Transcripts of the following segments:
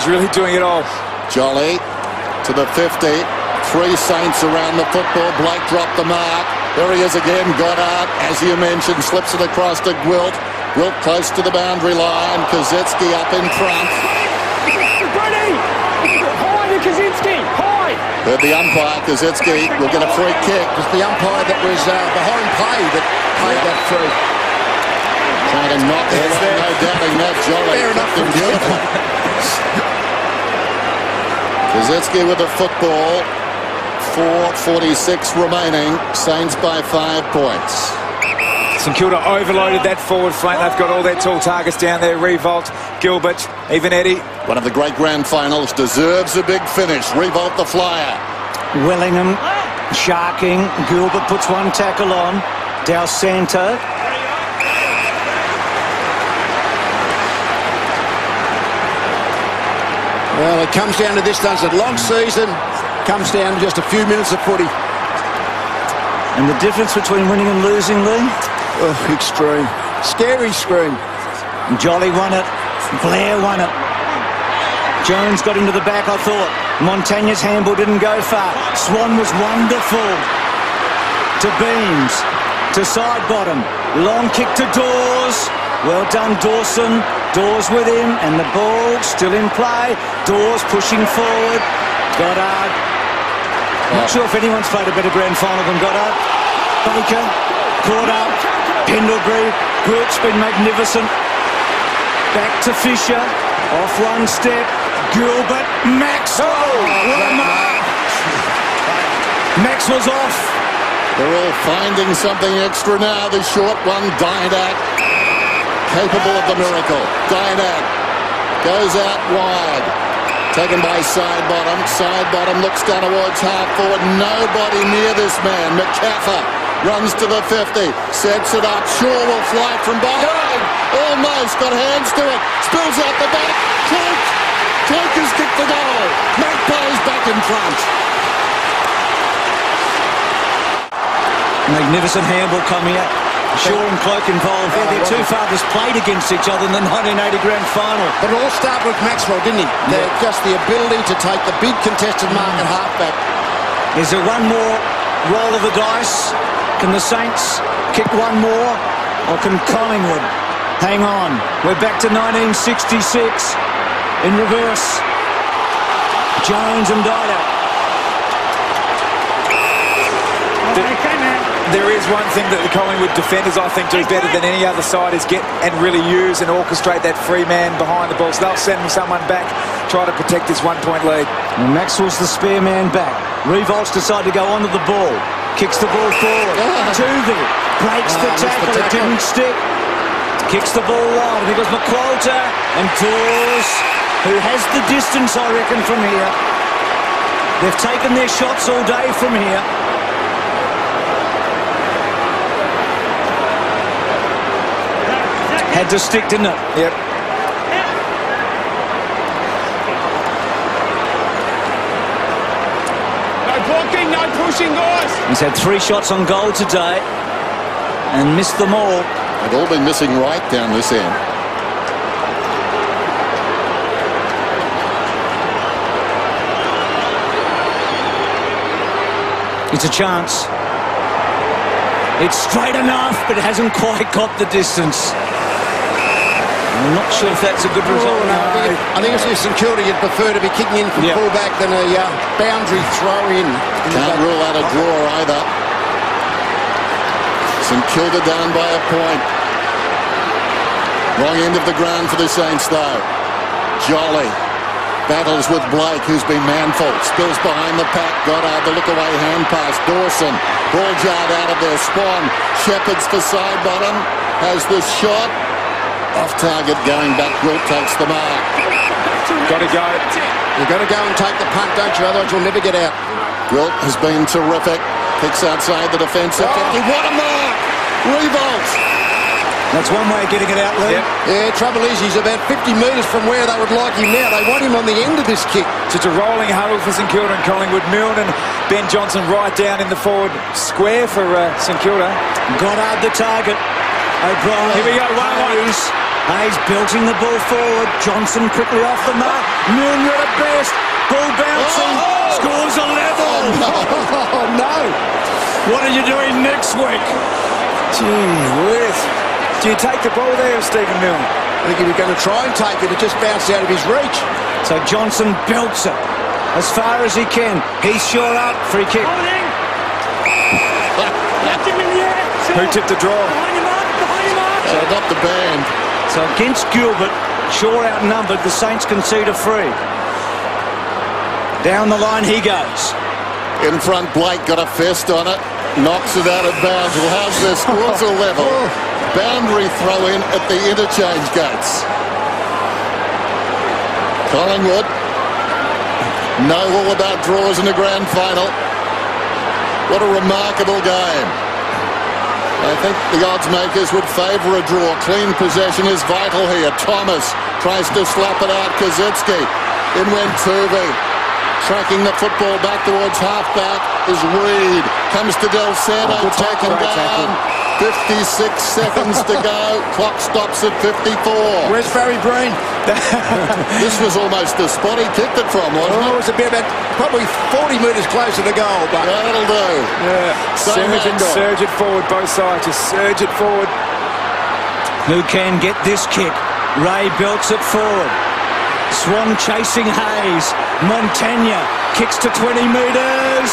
is really doing it all. Jolly to the 50. 3 Saints around the football. Blake dropped the mark. There he is again. Goddard, as you mentioned, slips it across to Gwilt. Gwilt close to the boundary line. Kozetski up in front. High to Kozetski. High. But the umpire, Kozetski, will get a free kick. It was the umpire that was behind play that played that free. Trying to knock it away, no doubting that. Jolly. Fair enough from beautiful. Kozetski with the football. 4:46 remaining. Saints by 5 points. St Kilda overloaded that forward flank. They've got all their tall targets down there. Revolt, Gilbert, even Eddie. One of the great grand finals deserves a big finish. Revolt the flyer. Wellingham sharking. Gilbert puts one tackle on. Del Santo. Well, it comes down to this, doesn't it? Long season, comes down to just a few minutes of footy. And the difference between winning and losing, Lee? Oh, extreme. Scary scream. Jolly won it. Blair won it. Jones got into the back, I thought. Montagne's handball didn't go far. Swan was wonderful. To Beams. To side bottom. Long kick to Dawes. Well done, Dawson. Dawes with him, and the ball still in play. Dawes pushing forward. Goddard. Not sure if anyone's played a better grand final than Goddard. Baker. Caught up. Pendlebury. Gwilt's been magnificent. Back to Fisher. Off one step. Gilbert. Maxwell. What a mark. Maxwell's off. They're all finding something extra now. The short one, Didak. Capable of the miracle. Didak goes out wide. Taken by side bottom. Side bottom looks down towards half forward. Nobody near this man. McCaffer runs to the 50. Sets it up. Shaw will fly from behind. Almost got hands to it. Spills out the back. Cloak has kicked the goal. Magpies back in front. Magnificent handball coming out. Shaw and Cloak involved. Their two fathers played against each other in the 1980 grand final. But it all started with Maxwell, didn't he? Just the ability to take the big contested mark at halfback. Is there one more roll of the dice? Can the Saints kick one more? Or can Collingwood hang on? We're back to 1966 in reverse. Jones and Didak. There is one thing that the Collingwood defenders, I think, do better than any other side is get and really use and orchestrate that free man behind the ball. So they'll send someone back, try to protect this 1-point lead. And Maxwell's the spare man back. Revolts decide to go onto the ball. Kicks the ball forward. Tuvey breaks the tackle. It didn't stick. Kicks the ball wide. And here goes McQualter and Dawes, who has the distance, I reckon, from here. They've taken their shots all day from here. Had to stick, didn't it? Yep. No blocking, no pushing, guys. He's had 3 shots on goal today and missed them all. They've all been missing right down this end. It's a chance. It's straight enough, but it hasn't quite got the distance. I'm not sure if that's a good result. I think if St Kilda, you'd prefer to be kicking in from fullback than a boundary throw in. Can't rule out a draw either. St Kilda down by a point. Wrong end of the ground for the Saints though. Jolly battles with Blake, who's been manful. Spills behind the pack. Goddard, the look away hand pass. Dawson, ball jarred out of there. Swan, Shepherd's for side bottom. Has the shot. Off target, going back. Gwilt takes the mark. Got to go. You've got to go and take the punt, don't you? Otherwise you'll never get out. Gwilt has been terrific. Kicks outside the defensive 50. What a mark! Revolt. That's one way of getting it out, Lee. Yep. Yeah, trouble is he's about 50 metres from where they would like him now. They want him on the end of this kick. So it's a rolling huddle for St Kilda and Collingwood. Milne and Ben Johnson right down in the forward square for St Kilda. Goddard the target. O'Brien. Here we go, 1-1. Hayes belting the ball forward. Johnson quickly off the mark. Milne at best. Ball bouncing. Scores a level. Oh, no. What are you doing next week? Gee whiz. Do you take the ball there, Stephen Milne? I think he was going to try and take it. It just bounced out of his reach. So Johnson belts it as far as he can. He's sure up. Free kick. Who tipped the draw? So not the band. So against Gilbert, sure outnumbered, the Saints concede a free. Down the line he goes. In front, Blake got a fist on it. Knocks it out of bounds. Well, how's this? Scores a level. Boundary throw in at the interchange gates. Collingwood know all about draws in the grand final. What a remarkable game. I think the odds makers would favour a draw. Clean possession is vital here. Thomas tries to slap it out. Kaczynski. In went Tuvey. Tracking the football back towards half-back is Reid. Comes to Del Santo, taken down. 56 seconds to go. Clock stops at 54. Where's Barry Breen? This was almost the spot he kicked it from, wasn't Oh, it it? was a bit about probably 40 metres closer to goal, but Yeah, that'll do. Yeah. Same Surge it forward, both sides. Just surge it forward. Who can get this kick? Ray belts it forward. Swan chasing Hayes. Montagna kicks to 20 metres.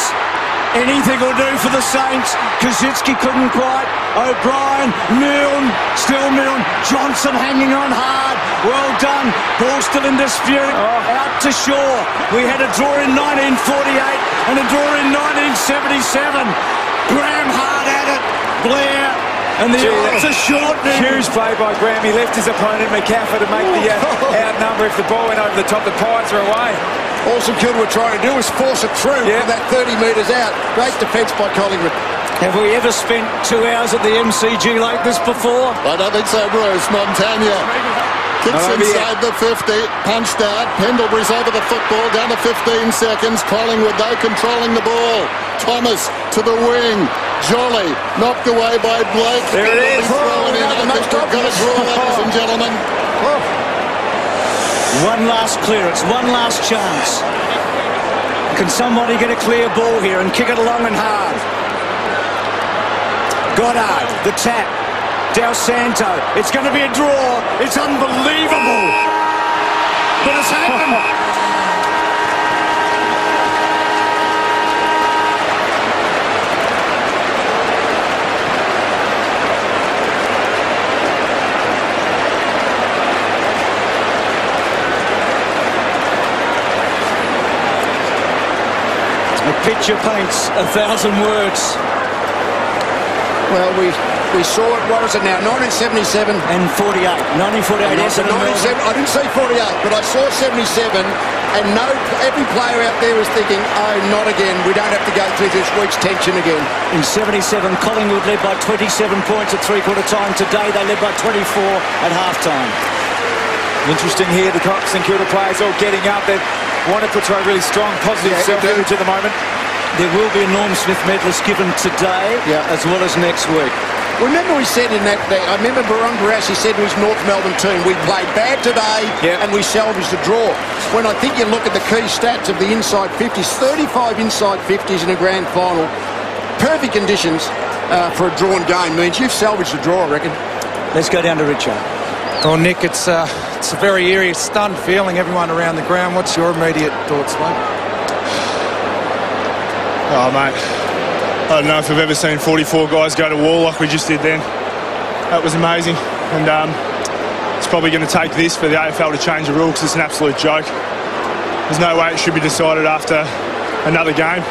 Anything will do for the Saints. Kaczynski couldn't quite. O'Brien, Milne, still Milne. Johnson hanging on hard. Well done. Ball still in dispute. Out to shore. We had a draw in 1948 and a draw in 1977. Graham hard at it. Blair. And the odds are shortening. Huge play by Graham. He left his opponent, McCaffrey, to make the outnumber. If the ball went over the top, the Pies are away. all St Kilda were trying to do was force it through from that 30 metres out. Great defence by Collingwood. Have we ever spent 2 hours at the MCG like this before? I don't think so, Bruce. Montagna kicks inside the 50, punched out. Pendlebury's over the football, down to 15 seconds. Collingwood, though, controlling the ball. Thomas to the wing. Jolly knocked away by Blake. There it is. Thrown in. I think we've got a draw, ladies and gentlemen. One last clearance, one last chance. Can somebody get a clear ball here and kick it along and hard? Goddard, the tap. Del Santo. It's going to be a draw. It's unbelievable. But it's happened. A picture paints 1,000 words. Well, we saw it, what is it now, 1977? And 48. 1948. I didn't see 48, but I saw 77, and every player out there was thinking, oh, not again. We don't have to go through this week's tension again. In 77, Collingwood led by 27 points at three-quarter time. Today, they led by 24 at half-time. Interesting here, the St Kilda players all getting up. They want to portray really strong, positive self-image at the moment. There will be a Norm Smith medalist given today as well as next week. Remember we said in that, I remember Barun Barassi said to his North Melbourne team, we played bad today and we salvaged the draw. When I think you look at the key stats of the inside 50s, 35 inside 50s in a grand final, perfect conditions for a drawn game means you've salvaged the draw, I reckon. Let's go down to Richard. Well, Nick, it's a very eerie, stunned feeling, everyone around the ground. What's your immediate thoughts, mate? Oh, mate, I don't know if we've ever seen 44 guys go to war like we just did then. That was amazing. And it's probably going to take this for the AFL to change the rules because it's an absolute joke. There's no way it should be decided after another game.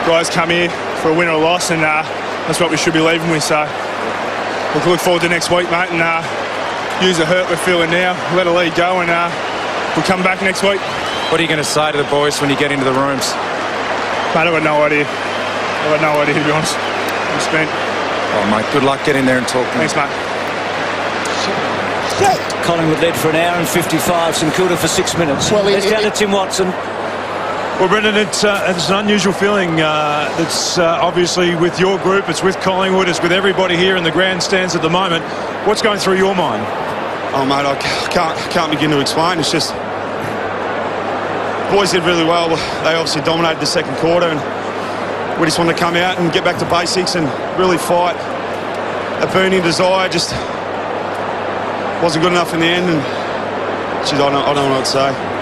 Guys come here for a win or a loss, and that's what we should be leaving with. So we'll look forward to next week, mate, and use the hurt we're feeling now, let a lead go, and we'll come back next week. What are you going to say to the boys when you get into the rooms? Mate, I've got no idea. I've got no idea, to be honest. I'm spent. Oh, mate, good luck getting there and talking. Thanks, mate. Collingwood led for an hour and 55. St Kilda for 6 minutes. Well, let's go to Tim Watson. Well, Brendan, it's an unusual feeling. That's obviously with your group, it's with Collingwood, it's with everybody here in the grandstands at the moment. What's going through your mind? Oh, mate, I can't begin to explain. It's just... Boys did really well. They obviously dominated the second quarter, and we just wanted to come out and get back to basics and really fight. A burning desire just wasn't good enough in the end, and geez, I don't know what to say.